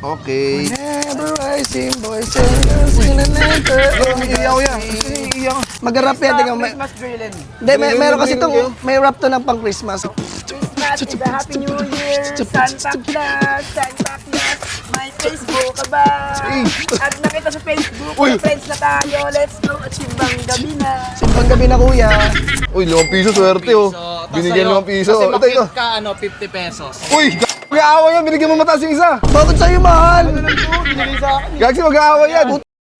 Okay. Whenever I see boys and girls in a letter. Iiyaw yan. Iiyaw. Mag-rap yan, tingnan mo. Christmas girlin. Hindi, meron kasi itong, may rap to ng pang Christmas. Christmas is a Happy New Year. Santa Claus, may Facebook ka ba? At nakita sa Facebook, friends na tayo, let's go at simbang gabi na. Simbang gabi na kuya. Uy, 5 piso, swerte oh. Binigyan 5 piso. Kasi Ito. makit ka, 50 pesos. Uy, mag-aawa yan. Binigyan mo mataas yung isa. Bakit sa'yo mahal? Gagsi, mag-aawa yan.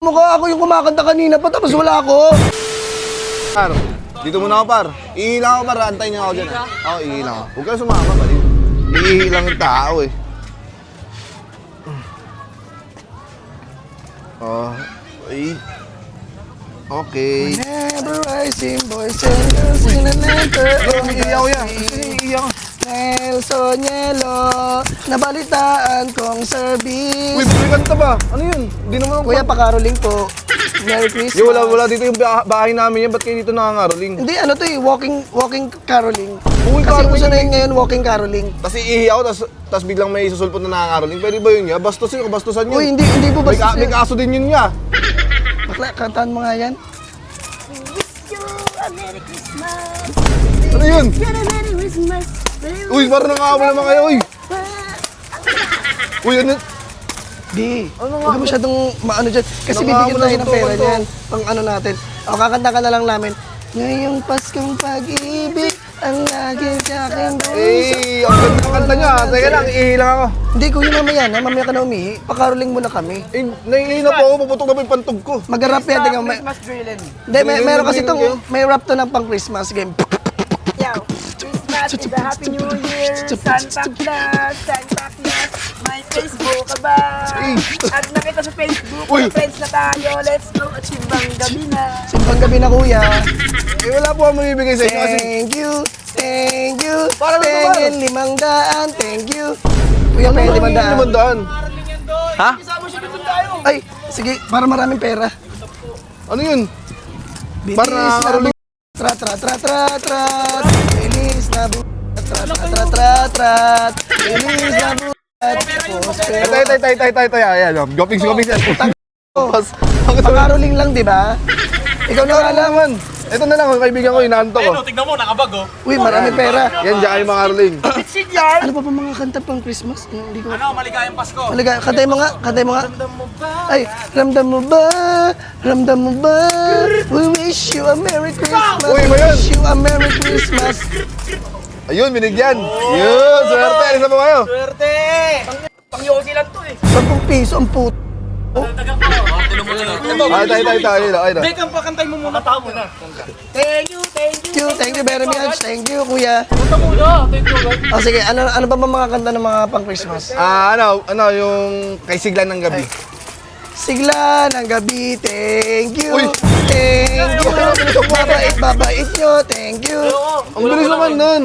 Mukha ako yung kumakanta kanina pa tapos wala ako. Par, dito muna ako par. Iilang ako par, antayin niyo ako dyan. Oo, iilang ako. Huwag ka sumama pa rin. Iilang yung tao eh. Oh, ay. Okay. Whenever I see boys and girls in a letter. Iiyaw yan. Iiyaw. Nelson Yelo, nabalitaan kong service. Uy, may kanta ba? Ano yun? Hindi naman ako. Kuya, pakaroling po. Merry Christmas. Yo, wala dito yung bahay namin yan. Ba't kayo dito nangangaroling? Hindi, ano to eh, walking caroling. Uy, Kasi caroling uso na kami. yun ngayon, walking caroling. Tapos iiyaw, tapos biglang may susulpot na nangangaroling. Pwede ba yun niya? Bastos yun, kabastusan yun. Uy, hindi po May, basta may kaso din yun niya. Bakla, kantaan mo nga yan. Wish you a Merry Christmas. Ano yun? Get a Merry Christmas. Uy, parang nangawa naman kayo, uy. Uy, ano? Di, huwag ka masyadong maano dyan. Kasi Nangawa bibigyan na tayo sa ng pera tuwan to. niyan. Pang ano natin. O, kakanta ka na lang namin. Ngayong Paskong pag-ibig, ang lagi sa aking puso. Eh, ang ganda ng kanta niya. Teka lang, iilang ako. Hindi, kuya mamaya na. Mamaya ka na umihi. Pakaroling muna kami. Eh, naiilang po ako. Puputok na po yung pantog ko. Mag-rap yan. Tingnan mo. Christmas girlin. Hindi, meron kasi itong, may rap to ng pang Christmas game. Yo, Christmas is a Happy New Year. Santa Claus, may Facebook ka ba? At nakita sa Facebook, friends na tayo, let's go at simbang gabi na. Simbang gabi na kuya. Eh, wala po ako mamibigay sa inyo kasi... Thank you. Para na naman. Pengin 500, thank you. Kuya, pengin 500. 500. Ha? Ay, sige, para maraming pera. Ano yun? Bilis Para na nakakaroling. Trat, trat, trat, trat, trat. Bilis na trat, trat, trat, trat, trat. Bilis na Prospero. Tay. Ayan, gopings yan. Tapos, Pakaroling lang, di ba? Ikaw na nga lang. naman. Ito na lang, kaibigan ko, inaanto ko. Tignan mo, nakabag oh. Uy, maraming pera. Yan, dyan yung mga karoling. Ano pa ba mga kanta pang Christmas? Hindi ko... Ano, maligayang Pasko. Malaga, kantay mo nga. Ay, ramdam mo ba? Ramdam mo ba? We wish you a Merry Christmas. Uy, ba We yan? wish you a Merry Christmas. Ayun, binigyan. Yun, swerte. Alisa po kayo. Swerte! Pang-yosi lang to eh. 10 piso ang puto. Tagang ko. Tinan mo na. Ay, tayo. Dek, ang pakantay mo muna. Kanta mo na. Thank you. Thank you very much. Thank you, kuya. Kanta mo na. Thank you. O sige, ano ba mga kanta ng mga pang Christmas? Yung kay Siglan ng gabi. Sigla ng gabi, thank you. Uy! Thank you. Babait nyo, thank you. Ang bilis naman nun.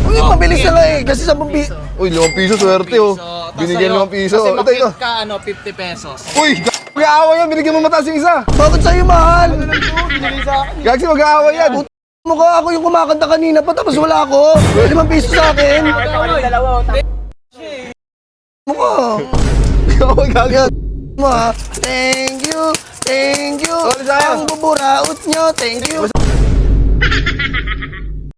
Uy, mabilis na nga eh. Kasi 10 piso. Uy, 5 piso, swerte oh. Binigyan 5 piso. Kasi Ito. makit ka, 50 pesos. Uy, mag-aawa yan. Binigyan mo mataas yung isa. Bakit sa'yo mahal? Gagsi, mag-aawa yan. Mukha ako yung kumakanta kanina pa tapos wala ako. 5 piso sa akin. Dalawa. Mukha. Oh, gagsi. Yan. Thank you. Sorry, sayang. Ang buburaot nyo, thank you.